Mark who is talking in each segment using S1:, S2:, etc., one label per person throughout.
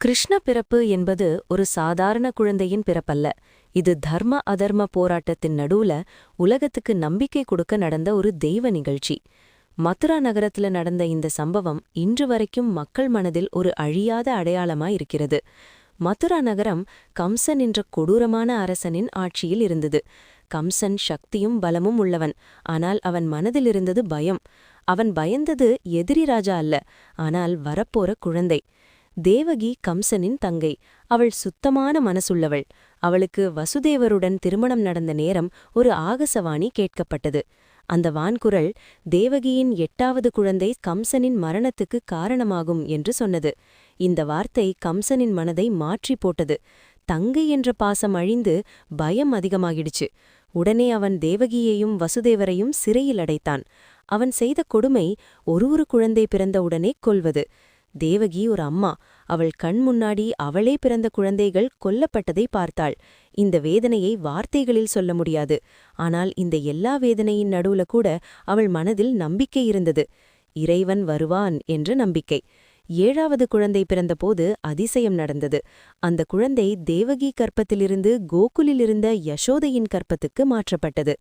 S1: கிருஷ்ண பிறப்பு என்பது ஒரு சாதாரண குழந்தையின் பிறப்பல்ல. இது தர்ம அதர்ம போராட்டத்தின் நடுவுல உலகத்துக்கு நம்பிக்கை கொடுக்க நடந்த ஒரு தெய்வ நிகழ்ச்சி. மதுரா நகரத்துல நடந்த இந்த சம்பவம் இன்று வரைக்கும் மக்கள் மனதில் ஒரு அழியாத அடையாளமா இருக்கிறது. மதுரா நகரம் கம்சன் என்ற கொடூரமான அரசனின் ஆட்சியில் இருந்தது. கம்சன் சக்தியும் பலமும் உள்ளவன். ஆனால் அவன் மனதில் இருந்தது பயம். அவன் பயந்தது எதிரி ராஜா அல்ல, ஆனால் வரப்போற குழந்தை. தேவகி கம்சனின் தங்கை. அவள் சுத்தமான மனசுள்ளவள். அவளுக்கு வசுதேவருடன் திருமணம் நடந்த நேரம் ஒரு ஆகாசவாணி கேட்கப்பட்டது. அந்த வான்குரல் தேவகியின் 8வது குழந்தை கம்சனின் மரணத்துக்கு காரணமாகும் என்று சொன்னது. இந்த வார்த்தை கம்சனின் மனதை மாற்றி போட்டது. தங்கை என்ற பாசம் அழிந்து பயம் அதிகமாகிடுச்சு. உடனே அவன் தேவகியையும் வசுதேவரையும் சிறையில் அடைத்தான். அவன் செய்த கொடுமை ஒரு குழந்தை பிறந்த உடனே கொல்வது. தேவகி ஒரு அம்மா. அவள் கண் முன்னாடி அவளே பிறந்த குழந்தைகள் கொல்லப்பட்டதை பார்த்தாள். இந்த வேதனையை வார்த்தைகளில் சொல்ல முடியாது. ஆனால் இந்த எல்லா வேதனையின் நடுவுல கூட அவள் மனதில் நம்பிக்கை இருந்தது. இறைவன் வருவான் என்ற நம்பிக்கை. 7வது குழந்தை பிறந்தபோது அதிசயம் நடந்தது. அந்த குழந்தை தேவகி கற்பத்திலிருந்து கோகுலிலிருந்த யசோதையின் கற்பத்துக்கு மாற்றப்பட்டது.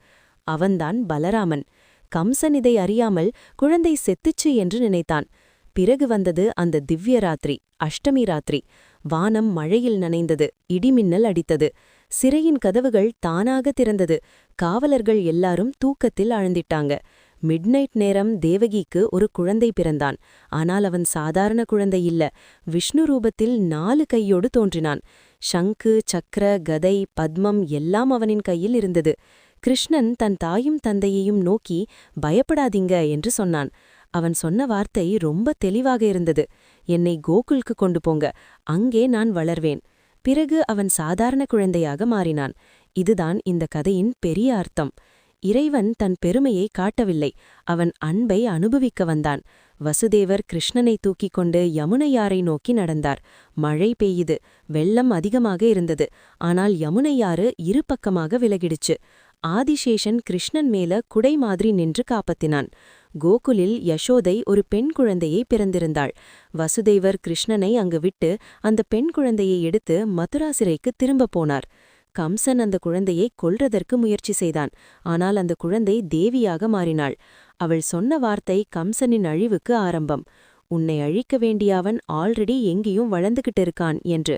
S1: அவன்தான் பலராமன். கம்சன் இதை அறியாமல் குழந்தை செத்துச்சு என்று நினைத்தான். பிறகு வந்தது அந்த திவ்ய ராத்திரி, அஷ்டமி ராத்திரி. வானம் மழையில் நனைந்தது. இடிமின்னல் அடித்தது. சிறையின் கதவுகள் தானாக திறந்தது. காவலர்கள் எல்லாரும் தூக்கத்தில் ஆழ்ந்திட்டாங்க. மிட்நைட் நேரம் தேவகிக்கு ஒரு குழந்தை பிறந்தான். ஆனால் அவன் சாதாரண குழந்தை இல்ல. விஷ்ணு ரூபத்தில் 4 கையோடு தோன்றினான். சங்கு, சக்கர, கதை, பத்மம் எல்லாம் அவனின் கையில் இருந்தது. கிருஷ்ணன் தன் தாயும் தந்தையையும் நோக்கி பயப்படாதீங்க என்று சொன்னான். அவன் சொன்ன வார்த்தை ரொம்ப தெளிவாக இருந்தது. என்னை கோகுலுக்கு கொண்டு போங்க, அங்கே நான் வளர்வேன். பிறகு அவன் சாதாரண குழந்தையாக மாறினான். இதுதான் இந்த கதையின் பெரிய அர்த்தம். இறைவன் தன் பெருமையை காட்டவில்லை, அவன் அன்பை அனுபவிக்க வந்தான். வசுதேவர் கிருஷ்ணனை தூக்கிக் கொண்டு யமுனையாரை நோக்கி நடந்தார். மழை பெய்யுது, வெள்ளம் அதிகமாக இருந்தது. ஆனால் யமுனையாறு இரு பக்கமாக விலகிடுச்சு. ஆதிசேஷன் கிருஷ்ணன் மேல குடை மாதிரி நின்று காப்பாத்தினான். கோகுலில் யசோதை ஒரு பெண் குழந்தையை பிறந்திருந்தாள். வசுதேவர் கிருஷ்ணனை அங்கு விட்டு அந்த பெண் குழந்தையை எடுத்து மதுரா சிறைக்கு திரும்ப போனார். கம்சன் அந்த குழந்தையை கொல்றதற்கு முயற்சி செய்தான். ஆனால் அந்த குழந்தை தேவியாக மாறினாள். அவள் சொன்ன வார்த்தை கம்சனின் அழிவுக்கு ஆரம்பம். உன்னை அழிக்க வேண்டியவன் ஆல்ரெடி எங்கேயும் வளர்ந்துகிட்டு இருக்கான் என்று.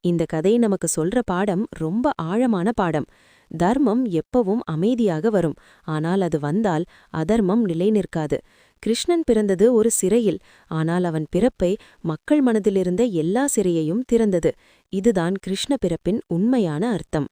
S1: இந்த கதை நமக்கு சொல்ற பாடம் ரொம்ப ஆழமான பாடம். தர்மம் எப்பவும் அமைதியாக வரும். ஆனால் அது வந்தால் அதர்மம் நிலை நிற்காது. கிருஷ்ணன் பிறந்தது ஒரு சிறையில். ஆனால் அவன் பிறப்பை மக்கள் மனதிலிருந்த எல்லா சிறையையும் திறந்தது. இதுதான் கிருஷ்ண பிறப்பின் உண்மையான அர்த்தம்.